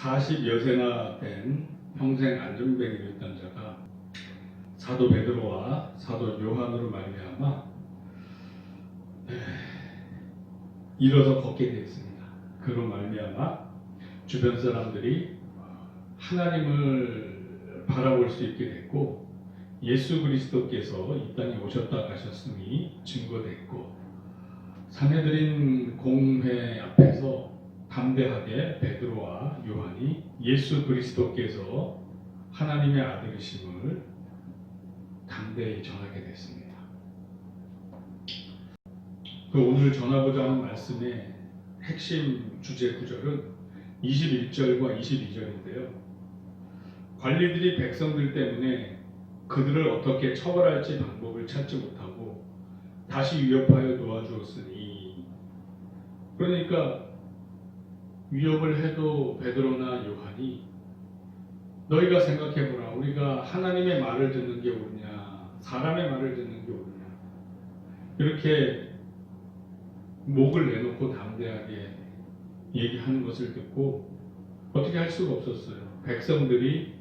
40여 세나 된 평생 안전뱅이였던 자가 사도 베드로와 사도 요한으로 말미암아 일어서 걷게 되었습니다. 그로 말미암아 주변 사람들이 하나님을 바라볼 수 있게 됐고, 예수 그리스도께서 이 땅에 오셨다 가셨음이 증거됐고, 상해드린 공회 앞에서 담대하게 베드로와 요한이 예수 그리스도께서 하나님의 아들이심을 담대히 전하게 됐습니다. 오늘 전하고자 하는 말씀의 핵심 주제 구절은 21절과 22절인데요. 관리들이 백성들 때문에 그들을 어떻게 처벌할지 방법을 찾지 못하고 다시 위협하여 놓아주었으니, 그러니까 위협을 해도 베드로나 요한이 너희가 생각해보라, 우리가 하나님의 말을 듣는 게 옳으냐 사람의 말을 듣는 게 옳으냐, 이렇게 목을 내놓고 담대하게 얘기하는 것을 듣고 어떻게 할 수가 없었어요. 백성들이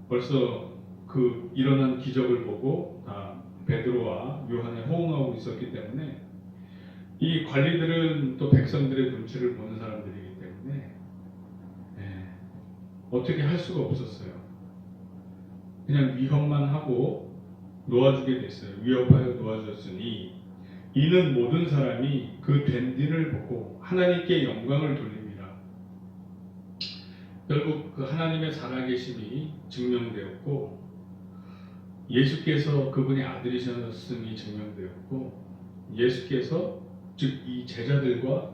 벌써 그 일어난 기적을 보고 다 베드로와 요한에 호응하고 있었기 때문에, 이 관리들은 또 백성들의 눈치를 보는 사람들이기 때문에 어떻게 할 수가 없었어요. 그냥 위협만 하고 놓아주게 됐어요. 위협하여 놓아줬으니 이는 모든 사람이 그 된 일을 보고 하나님께 영광을 돌립니다. 결국 그 하나님의 살아계심이 증명되었고, 예수께서 그분의 아들이셨음이 증명되었고, 예수께서 즉 이 제자들과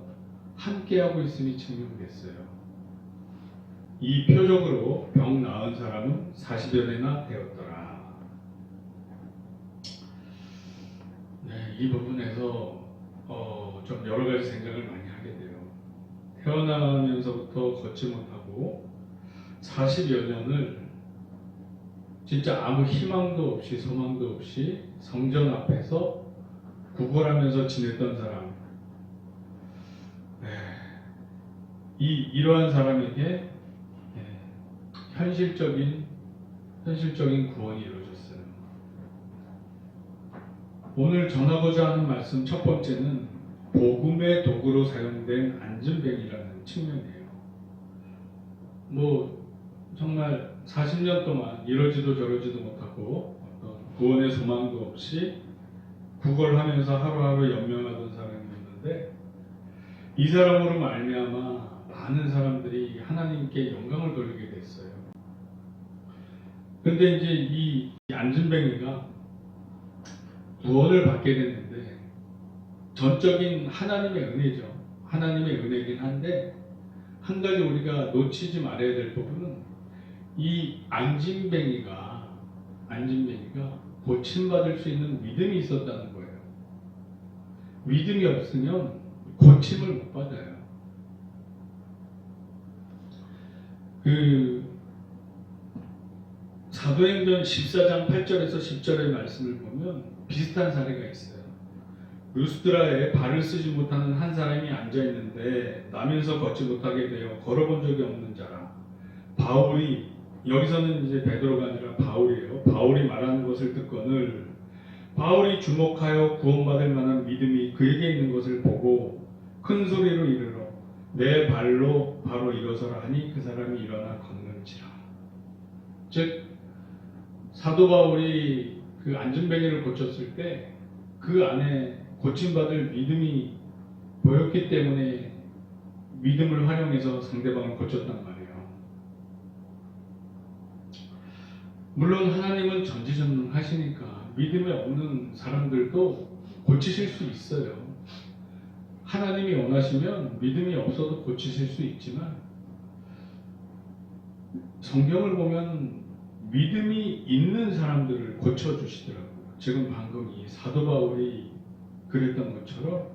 함께하고 있음이 증명됐어요. 이 표적으로 병 나은 사람은 40여 대나 되었더라. 이 부분에서 좀 여러 가지 생각을 많이 하게 돼요. 태어나면서부터 걷지 못하고 40여 년을 진짜 아무 희망도 없이 소망도 없이 성전 앞에서 구걸하면서 지냈던 사람, 이러한 사람에게 현실적인 구원이 이루어졌어요. 오늘 전하고자 하는 말씀 첫 번째는 복음의 도구로 사용된 안전뱅이라는 측면이에요. 정말 40년 동안 이러지도 저러지도 못하고 어떤 구원의 소망도 없이 구걸하면서 하루하루 연명하던 사람이었는데, 이 사람으로 말미암아 많은 사람들이 하나님께 영광을 돌리게 됐어요. 그런데 이제 이 안전뱅이가 구원을 받게 됐는데, 전적인 하나님의 은혜죠. 하나님의 은혜긴 한데, 한 가지 우리가 놓치지 말아야 될 부분은 이 안진뱅이가 고침받을 수 있는 믿음이 있었다는 거예요. 믿음이 없으면 고침을 못 받아요. 사도행전 14장 8절에서 10절의 말씀을 보면 비슷한 사례가 있어요. 루스드라에 발을 쓰지 못하는 한 사람이 앉아있는데 나면서 걷지 못하게 되어 걸어본 적이 없는 자라. 바울이, 여기서는 이제 베드로가 아니라 바울이에요. 바울이 말하는 것을 듣거늘 바울이 주목하여 구원받을 만한 믿음이 그에게 있는 것을 보고 큰 소리로 이르러 내 발로 바로 일어서라 하니 그 사람이 일어나 걷는지라. 즉 사도 바울이 그 안전뱅이를 고쳤을 때 그 안에 고침받을 믿음이 보였기 때문에 믿음을 활용해서 상대방을 고쳤단 말이에요. 물론 하나님은 전지전능하시니까 믿음이 없는 사람들도 고치실 수 있어요. 하나님이 원하시면 믿음이 없어도 고치실 수 있지만, 성경을 보면 믿음이 있는 사람들을 고쳐주시더라고요. 지금 방금 이 사도 바울이 그랬던 것처럼,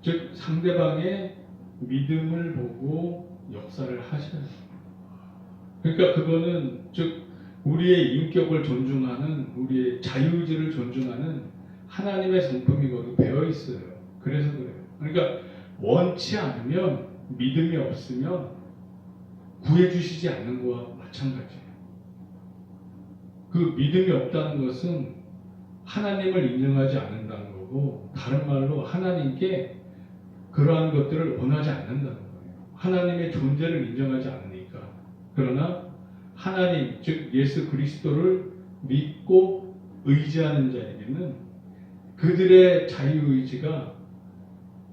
즉 상대방의 믿음을 보고 역사를 하셔요. 그러니까 그거는 즉 우리의 인격을 존중하는, 우리의 자유의지를 존중하는 하나님의 성품이거든 배어 있어요. 그래서 그래요. 그러니까 원치 않으면 믿음이 없으면 구해주시지 않는 것과 마찬가지예요. 그 믿음이 없다는 것은 하나님을 인정하지 않는다는 거고, 다른 말로 하나님께 그러한 것들을 원하지 않는다는 거예요. 하나님의 존재를 인정하지 않으니까. 그러나 하나님, 즉 예수 그리스도를 믿고 의지하는 자에게는 그들의 자유의지가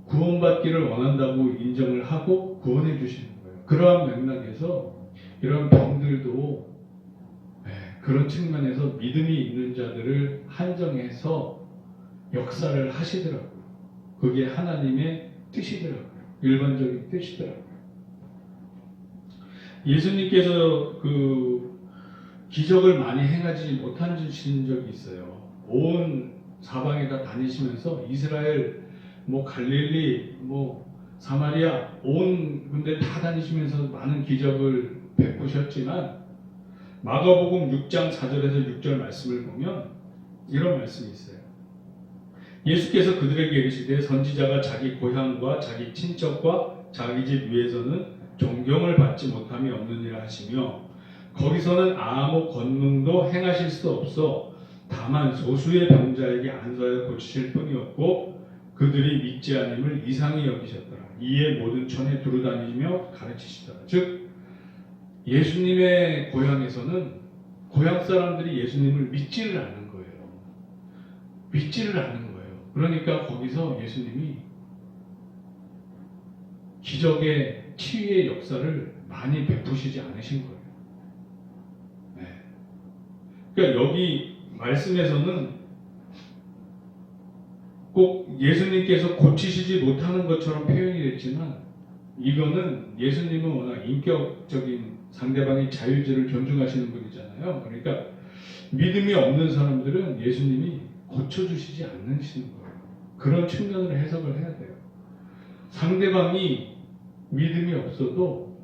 구원받기를 원한다고 인정을 하고 구원해 주시는 거예요. 그러한 맥락에서 이런 병들도 그런 측면에서 믿음이 있는 자들을 한정해서 역사를 하시더라고요. 그게 하나님의 뜻이더라고요. 일반적인 뜻이더라고요. 예수님께서 그 기적을 많이 행하지 못하신 적이 있어요. 온 사방에 다 다니시면서 이스라엘, 갈릴리, 사마리아 온 군데 다 다니시면서 많은 기적을 베푸셨지만 마가복음 6장 4절에서 6절 말씀을 보면 이런 말씀이 있어요. 예수께서 그들에게 이르시되 선지자가 자기 고향과 자기 친척과 자기 집 위에서는 존경을 받지 못함이 없느니라 하시며 거기서는 아무 권능도 행하실 수 없어 다만 소수의 병자에게 안수하여 고치실 뿐이었고 그들이 믿지 않음을 이상히 여기셨더라. 이에 모든 촌에 두루다니며 가르치시더라. 즉 예수님의 고향에서는 고향 사람들이 예수님을 믿지를 않는 거예요. 믿지를 않는 거예요. 그러니까 거기서 예수님이 기적의 치유의 역사를 많이 베푸시지 않으신 거예요. 그러니까 여기 말씀에서는 꼭 예수님께서 고치시지 못하는 것처럼 표현이 됐지만 이거는 예수님은 워낙 인격적인 상대방의 자유의지를 존중하시는 분이잖아요. 그러니까 믿음이 없는 사람들은 예수님이 고쳐주시지 않으시는 거예요. 그런 측면으로 해석을 해야 돼요. 상대방이 믿음이 없어도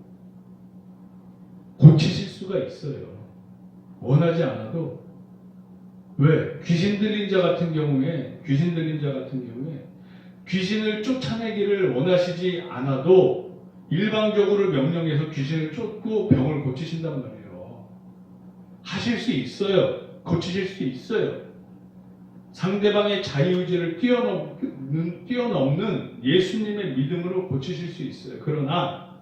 고치실 수가 있어요. 원하지 않아도. 왜? 귀신 들린 자 같은 경우에 귀신을 쫓아내기를 원하시지 않아도 일방적으로 명령해서 귀신을 쫓고 병을 고치신단 말이에요. 하실 수 있어요. 고치실 수 있어요. 상대방의 자유의지를 뛰어넘는 예수님의 믿음으로 고치실 수 있어요. 그러나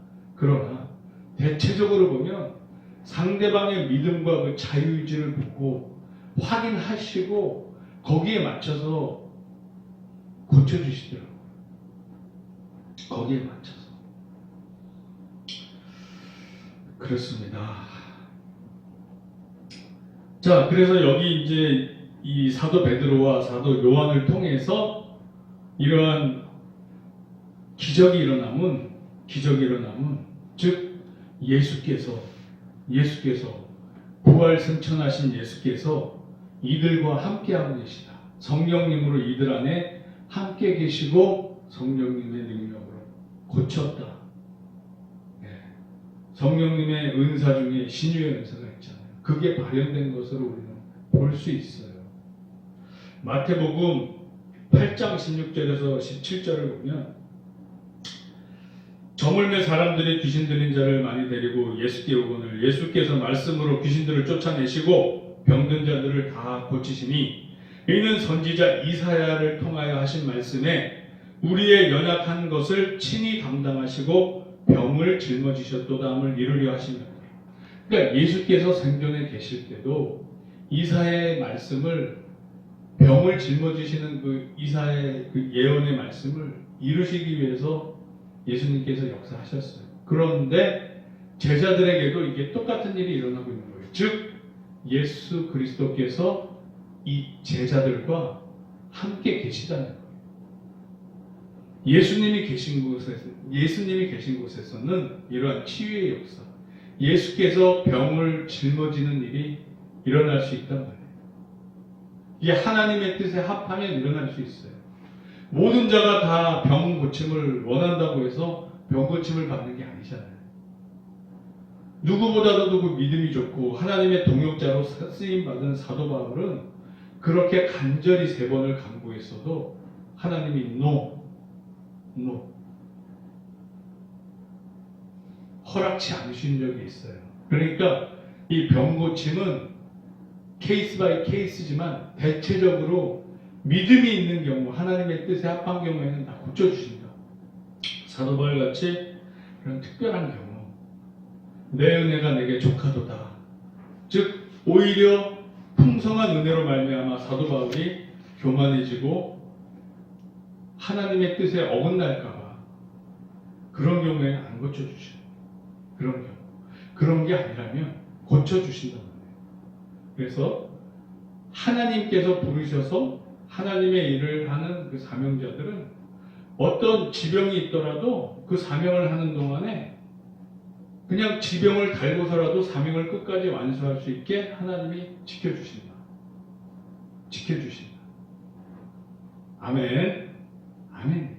대체적으로 보면 상대방의 믿음과 그 자유의지를 보고 확인하시고 거기에 맞춰서 고쳐주시더라고요. 거기에 맞춰서. 그렇습니다. 자, 그래서 여기 이제 이 사도 베드로와 사도 요한을 통해서 이러한 기적이 일어남은 즉 예수께서 부활 승천하신 예수께서 이들과 함께하고 계시다. 성령님으로 이들 안에 함께 계시고 성령님의 능력으로 고쳤다. 성령님의 은사 중에 신유의 은사가 있잖아요. 그게 발현된 것으로 우리는 볼 수 있어요. 마태복음 8장 16절에서 17절을 보면 저물매 사람들이 귀신 들린 자를 많이 데리고 예수께 오거늘 예수께서 말씀으로 귀신들을 쫓아내시고 병든 자들을 다 고치시니 이는 선지자 이사야를 통하여 하신 말씀에 우리의 연약한 것을 친히 담당하시고 병을 짊어지셨도다함을 이루려 하시며. 그러니까 예수께서 생전에 계실 때도 이사야의 말씀을 병을 짊어지시는 그 이사야의 그 예언의 말씀을 이루시기 위해서 예수님께서 역사하셨어요. 그런데 제자들에게도 이게 똑같은 일이 일어나고 있는 거예요. 즉 예수 그리스도께서 이 제자들과 함께 계시다는 거예요. 예수님이 계신 곳에서는 이러한 치유의 역사, 예수께서 병을 짊어지는 일이 일어날 수 있단 말이에요. 이게 하나님의 뜻에 합하면 일어날 수 있어요. 모든 자가 다 병 고침을 원한다고 해서 병 고침을 받는 게 아니잖아요. 누구보다도 그 믿음이 좋고 하나님의 동역자로 쓰임받은 사도 바울은 그렇게 간절히 3번을 간구했어도 하나님이 No. 허락치 않으신 적이 있어요. 그러니까 이 병 고침은 케이스 바이 케이스지만 대체적으로 믿음이 있는 경우, 하나님의 뜻에 합한 경우에는 다 고쳐주신다. 사도 바울같이 그런 특별한 경우, 내 은혜가 내게 족하도다. 즉 오히려 풍성한 은혜로 말미암아 사도 바울이 교만해지고 하나님의 뜻에 어긋날까봐 그런 경우에는 안 고쳐주셔요. 그런 게 아니라면 고쳐주신단 말이에요. 그래서 하나님께서 부르셔서 하나님의 일을 하는 그 사명자들은 어떤 지병이 있더라도 그 사명을 하는 동안에 그냥 지병을 달고서라도 사명을 끝까지 완수할 수 있게 하나님이 지켜주신다. 아멘. 아멘.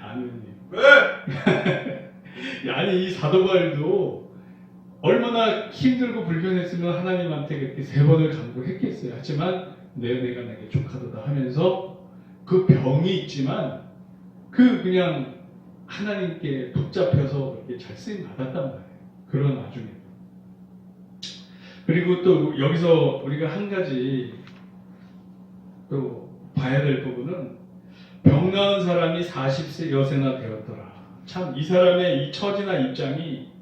아멘님. 아니 이 사도 바울도 얼마나 힘들고 불편했으면 하나님한테 그렇게 3번을 간구했겠어요. 하지만 내 은혜가 내게 족하도다 하면서 그 병이 있지만 그냥 하나님께 붙잡혀서 그렇게 잘 쓰임 받았단 말이에요. 그런 와중에. 그리고 또 여기서 우리가 한 가지 또 봐야 될 부분은 병 나은 사람이 40세 여세나 되었더라. 참 이 사람의 이 처지나 입장이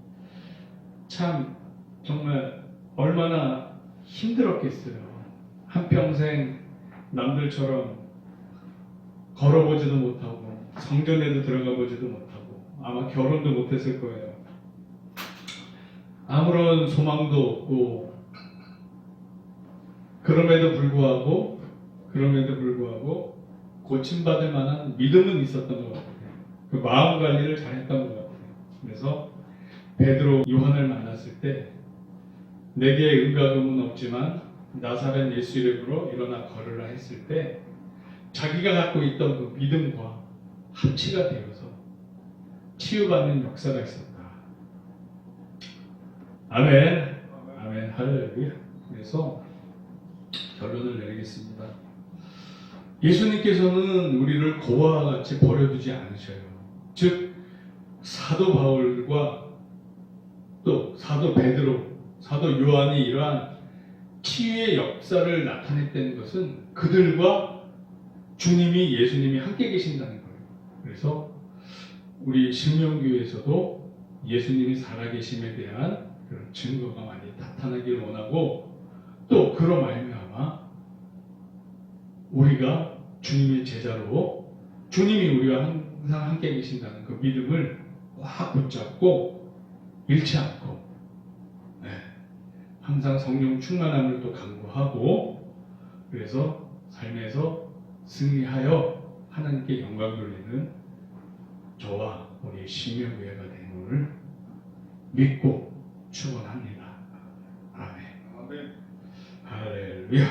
참 정말 얼마나 힘들었겠어요. 한평생 남들처럼 걸어보지도 못하고 성전에도 들어가 보지도 못하고 아마 결혼도 못했을 거예요. 아무런 소망도 없고 그럼에도 불구하고 고침받을 만한 믿음은 있었던 것 같아요. 그 마음 관리를 잘했던 것 같아요. 그래서 베드로 요한을 만났을 때 내게 은과금은 없지만 나사렛 예수 이름으로 일어나 걸으라 했을 때 자기가 갖고 있던 그 믿음과 합치가 되어서 치유받는 역사가 있었다. 아멘. 아멘. 할렐루야. 그래서 결론을 내리겠습니다. 예수님께서는 우리를 고아와 같이 버려두지 않으셔요. 즉 사도 바울과 또 사도 베드로, 사도 요한이 이러한 치유의 역사를 나타냈다는 것은 그들과 예수님이 함께 계신다는 거예요. 그래서 우리 신명교회에서도 예수님이 살아계심에 대한 그런 증거가 많이 나타나기를 원하고 또 그로 말미암아 우리가 주님의 제자로 주님이 우리와 항상 함께 계신다는 그 믿음을 꽉 붙잡고 잃지 않고 항상 성령 충만함을 또 간구하고 그래서 삶에서 승리하여 하나님께 영광 돌리는 저와 우리 신명교회가 되는 믿고 축원합니다. 아멘. 할렐루야.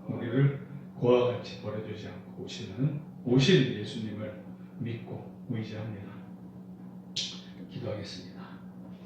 우리를 고아와 같이 버려두지 않고 오실 예수님을 믿고 의지합니다. 기도하겠습니다.